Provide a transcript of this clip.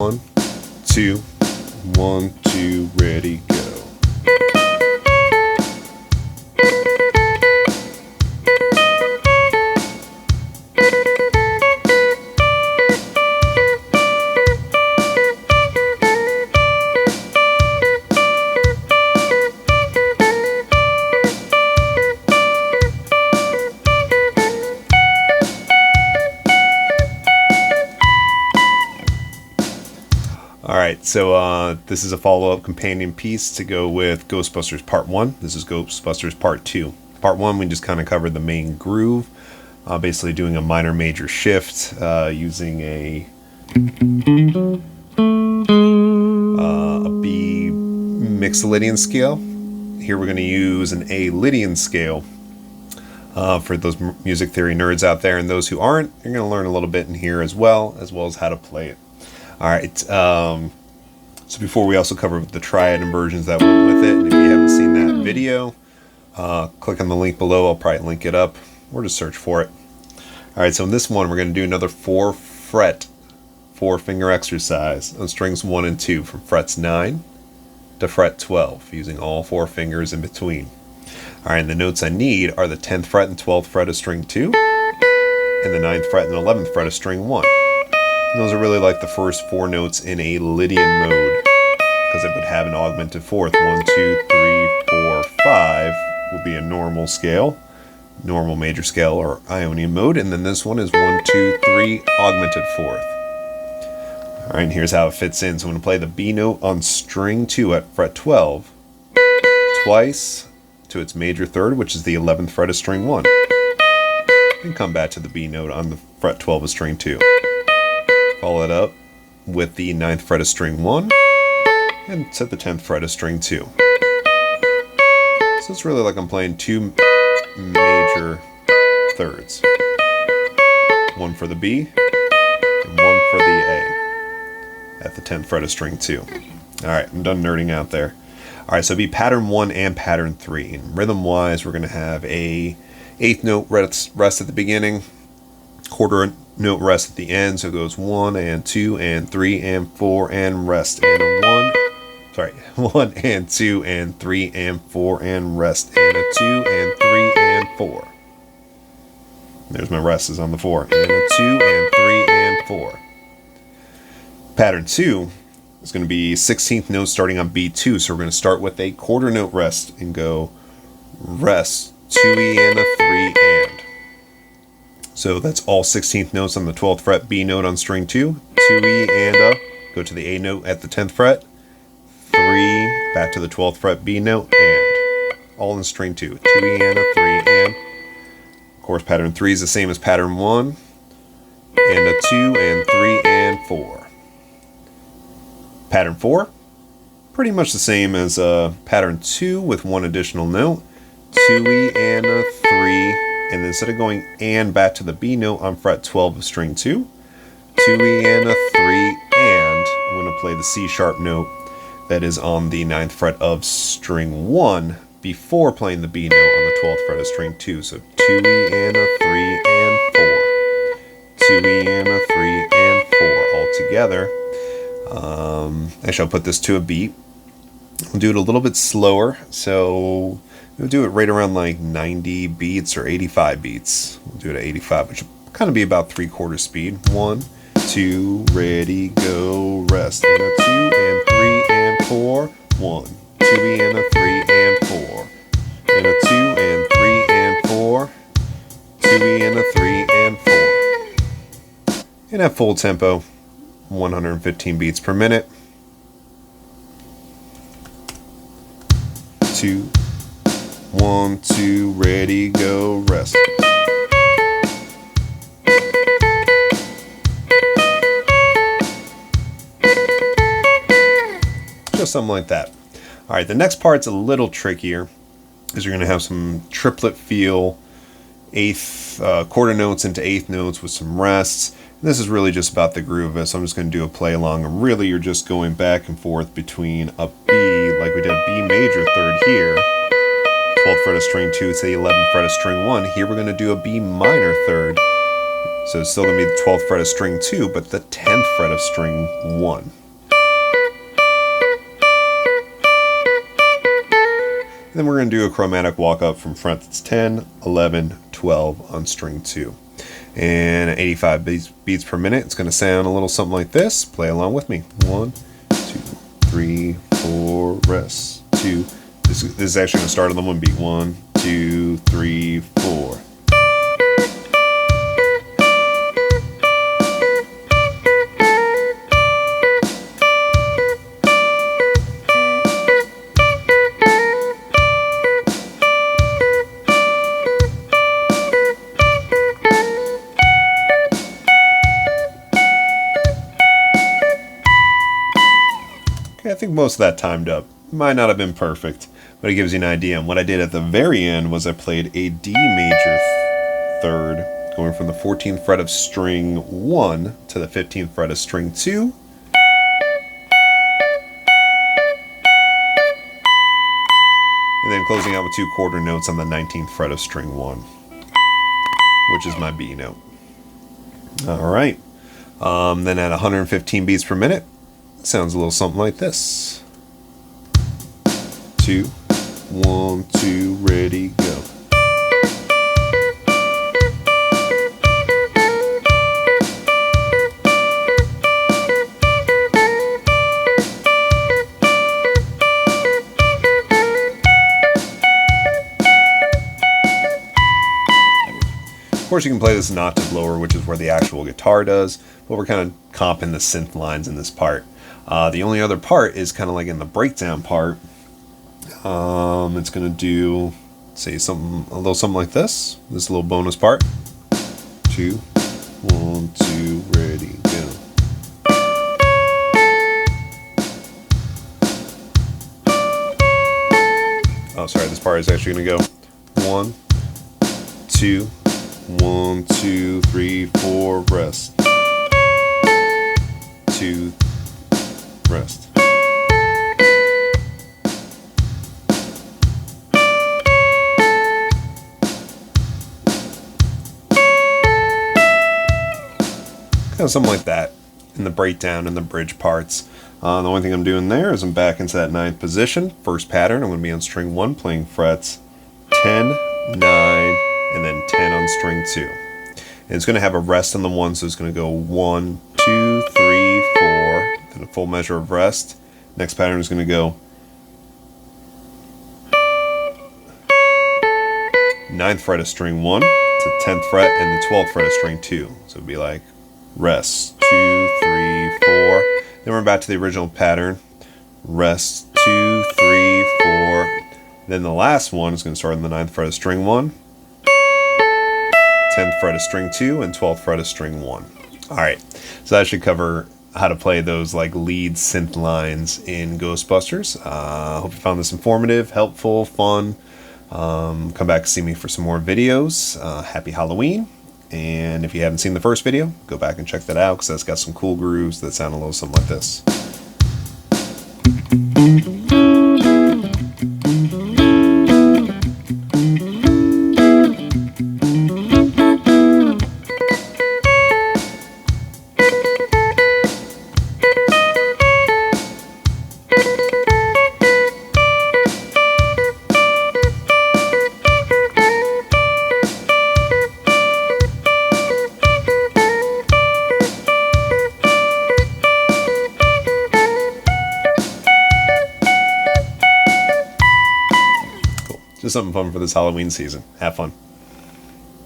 1, 2, 1, 2, ready, go. Alright, so this is a follow-up companion piece to go with Ghostbusters Part 1. This is Ghostbusters Part 2. Part 1, we just kind of covered the main groove, basically doing a minor-major shift using a B mixed Lydian scale. Here we're going to use an A Lydian scale for those music theory nerds out there, and those who aren't, you're going to learn a little bit in here as well as how to play it. Alright, so before we also cover the triad inversions that went with it, and if you haven't seen that video, click on the link below. I'll probably link it up, or just search for it. Alright, so in this one, we're going to do another 4-fret, 4-finger exercise on strings 1 and 2 from frets 9 to fret 12, using all 4 fingers in between. Alright, and the notes I need are the 10th fret and 12th fret of string 2, and the 9th fret and 11th fret of string 1. And those are really like the first 4 notes in a Lydian mode, because it would have an augmented fourth. 1, 2, 3, 4, 5 will be a normal scale, normal major scale or Ionian mode, and then this one is 1, 2, 3, augmented fourth. Alright, and here's how it fits in. So I'm going to play the B note on string 2 at fret 12, twice to its major third, which is the 11th fret of string 1, and come back to the B note on the fret 12 of string 2. Follow it up with the 9th fret of string 1 and to the 10th fret of string 2. So it's really like I'm playing 2 major thirds. One for the B and one for the A at the 10th fret of string 2. Alright, I'm done nerding out there. Alright, so it'll be pattern 1 and pattern 3. And rhythm-wise, we're going to have a 8th note rest at the beginning, quarter note rest at the end, so it goes 1 and 2 and 3 and 4 and rest, and a 1 and 2 and 3 and 4 and rest, and a 2 and 3 and 4. There's my rest is on the 4, and a 2 and 3 and 4. Pattern 2 is going to be 16th note starting on B2, so we're going to start with a quarter note rest and go rest, 2E and a 3 and. So that's all 16th notes on the 12th fret B note on string 2, 2E and a, go to the A note at the 10th fret, 3, back to the 12th fret B note, and. All in string 2, 2E and a 3 and. Of course, pattern 3 is the same as pattern 1, and a 2 and 3 and 4. Pattern 4, pretty much the same as pattern 2 with one additional note, 2E and a 3. And then instead of going and back to the B note on fret 12 of string 2, 2E and a 3 and, I'm going to play the C sharp note that is on the 9th fret of string 1 before playing the B note on the 12th fret of string 2. So 2E and a 3 and 4, 2E and a 3 and 4 all together. Actually, I'll put this to a beat. I'll do it a little bit slower, so we'll do it right around like 90 beats or 85 beats. We'll do it at 85, which will kind of be about 3/4 speed. 1, 2, ready, go, rest. And a 2 and 3 and 4. 1, 2E and a 3 and 4. And a 2 and 3 and 4. 2E and a 3 and 4. And at full tempo, 115 beats per minute. 2, 1, 2, ready, go, rest. Just something like that. Alright, the next part's a little trickier, because you're going to have some triplet feel, quarter notes into 8th notes with some rests. And this is really just about the groove of it, so I'm just going to do a play along, and really you're just going back and forth between a B, like we did a B major third here, 12th fret of string 2 to the 11th fret of string 1. Here we're going to do a B minor third, So it's still going to be the 12th fret of string 2, but the 10th fret of string 1. And then we're going to do a chromatic walk up from frets 10, 11, 12 on string 2. And at 85 beats per minute, it's going to sound a little something like this. Play along with me. 1, 2, 3, 4, rest, 2. This is actually going to start on the 1 beat. 1, 2, 3, 4. I think most of that timed up. Might not have been perfect, but it gives you an idea. And what I did at the very end was I played a D major third, going from the 14th fret of string 1 to the 15th fret of string 2. And then closing out with 2 quarter notes on the 19th fret of string 1, which is my B note. Alright. Then at 115 beats per minute, sounds a little something like this. 2, 1, 2, ready, go. Of course, you can play this an octave lower, which is where the actual guitar does, but we're kind of comping the synth lines in this part. The only other part is kind of like in the breakdown part. It's going to do, say, a little something like this. This little bonus part. 2, 1, 2, ready, go. Oh, sorry, this part is actually going to go 1, 2, 1, 2, 3, 4, rest. 2, rest. Kind of something like that in the breakdown and the bridge parts. The only thing I'm doing there is I'm back into that 9th position. First pattern, I'm going to be on string 1 playing frets 10, 9, and then 10 on string 2. And it's going to have a rest on the 1, so it's going to go 1, 2, 3, 4, then a full measure of rest. Next pattern is going to go 9th fret of string 1 to 10th fret and the 12th fret of string 2. So it'd be like rest 2, 3, 4. Then we're back to the original pattern. Rest 2, 3, 4. Then the last one is going to start on the 9th fret of string 1, 10th fret of string 2, and 12th fret of string 1. Alright, so that should cover how to play those like lead synth lines in Ghostbusters. Hope you found this informative, helpful, fun. Come back and see me for some more videos. Happy Halloween. And if you haven't seen the first video, go back and check that out because that's got some cool grooves that sound a little something like this. Just something fun for this Halloween season. Have fun.